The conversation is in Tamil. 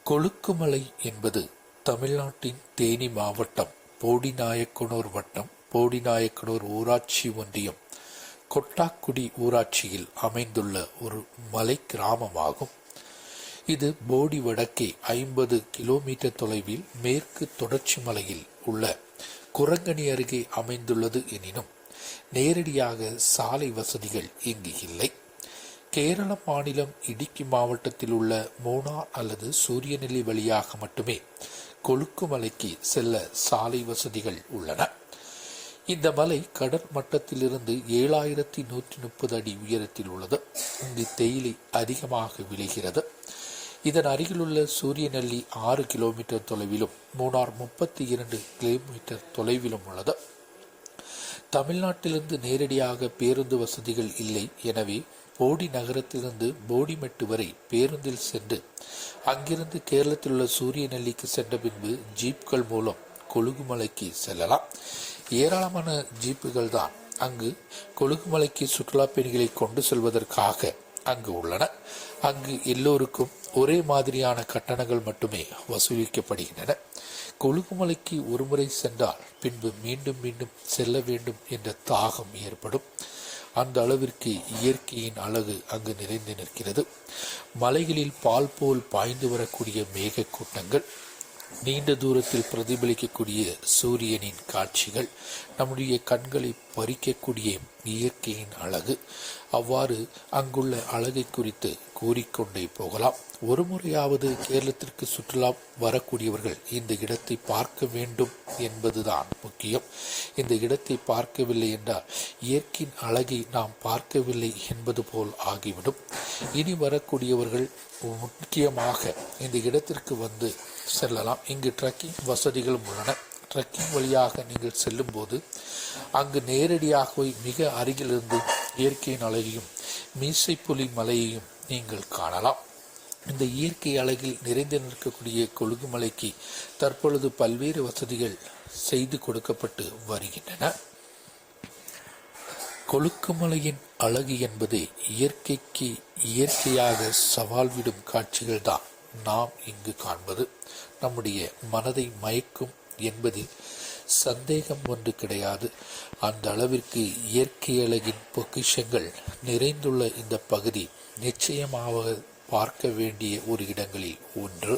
கொழுக்குமலை என்பது தமிழ்நாட்டின் தேனி மாவட்டம் போடிநாயக்கனூர் வட்டம் போடிநாயக்கனூர் ஊராட்சி ஒன்றியம் கொட்டாக்குடி ஊராட்சியில் அமைந்துள்ள ஒரு மலை கிராமமாகும். இது போடி வடக்கே 50 கிலோமீட்டர் தொலைவில் மேற்கு தொடர்ச்சி மலையில் உள்ள குரங்கணி அருகே அமைந்துள்ளது எனினும் நேரடியாக சாலை வசதிகள் இங்கு இல்லை. கேரள மாநிலம் இடுக்கி மாவட்டத்தில் உள்ள மூணார் அல்லது சூரியநெல்லி வழியாக மட்டுமே கொழுக்குமலைக்கு செல்ல சாலை வசதிகள் உள்ளன. இந்த மலை கடல் மட்டத்திலிருந்து 7130 அடி உயரத்தில் உள்ளது. இங்கு தேயிலை அதிகமாக விளைகிறது. இதன் அருகிலுள்ள சூரியநெல்லி 6 கிலோமீட்டர் தொலைவிலும் மூணார் 32 கிலோமீட்டர் தொலைவிலும் உள்ளது. தமிழ்நாட்டிலிருந்து நேரடியாக பேருந்து வசதிகள் இல்லை. எனவே போடி நகரத்திலிருந்து போடிமெட்டு வரை பேருந்தில் சென்று அங்கிருந்து கேரளத்தில் உள்ள சூரியநெல்லிக்கு சென்ற பின்பு ஜீப்கள் மூலம் கொழுகுமலைக்கு செல்லலாம். ஏராளமான ஜீப்புகள் தான் அங்கு கொழுகுமலைக்கு சுற்றுலா பயணிகளை கொண்டு செல்வதற்காக அங்கு உள்ளன. அங்கு எல்லோருக்கும் ஒரே மாதிரியான கட்டணங்கள் மட்டுமே வசூலிக்கப்படுகின்றன. கொழுகுமலைக்கு ஒருமுறை சென்றால் பின்பு மீண்டும் மீண்டும் செல்ல வேண்டும் என்ற தாகம் ஏற்படும். அந்த அளவிற்கு இயற்கையின் அழகு அங்கு நிறைந்து நிற்கிறது. மலைகளில் பால் போல் பாய்ந்து வரக்கூடிய மேக கூட்டங்கள், நீண்ட தூரத்தில் பிரதிபலிக்கக்கூடிய சூரியனின் காட்சிகள், நம்முடைய கண்களை பறிக்கக்கூடிய இயற்கையின் அழகு, அவ்வாறு அங்குள்ள அழகை குறித்து கூறிக்கொண்டே போகலாம். ஒரு முறையாவது கேரளத்திற்கு சுற்றுலா வரக்கூடியவர்கள் இந்த இடத்தை பார்க்க வேண்டும் என்பதுதான் முக்கியம். இந்த இடத்தை பார்க்கவில்லை என்றால் இயற்கையின் அழகை நாம் பார்க்கவில்லை என்பது போல் ஆகிவிடும். இனி வரக்கூடியவர்கள் முக்கியமாக இந்த இடத்திற்கு வந்து செல்லலாம். இங்கு ட்ரக்கிங் வசதிகளும் உள்ளன. ட்ரக்கிங் வழியாக நீங்கள் செல்லும் போது அங்கு நேரடியாக மிக அருகிலிருந்து இயற்கையின் அழகையும் மீசைப்புலி மலையையும் நீங்கள் காணலாம். இந்த இயற்கை அழகில் நிறைந்து நிற்கக்கூடிய கொழுகுமலைக்கு தற்பொழுது பல்வேறு வசதிகள் செய்து கொடுக்கப்பட்டு வருகின்றன. கொழுக்குமலையின் அழகு என்பது இயற்கைக்கு இயற்கையாக சவால் விடும் காட்சிகள் தான் நாம் இங்கு காண்பது. நம்முடைய மனதை மயக்கும் என்பதில் சந்தேகம் ஒன்று கிடையாது. அந்த அளவிற்கு இயற்கை அழகின் பொக்கிஷங்கள் நிறைந்துள்ள இந்த பகுதி நிச்சயமாக பார்க்க வேண்டிய ஒரு இடங்களில் ஒன்று.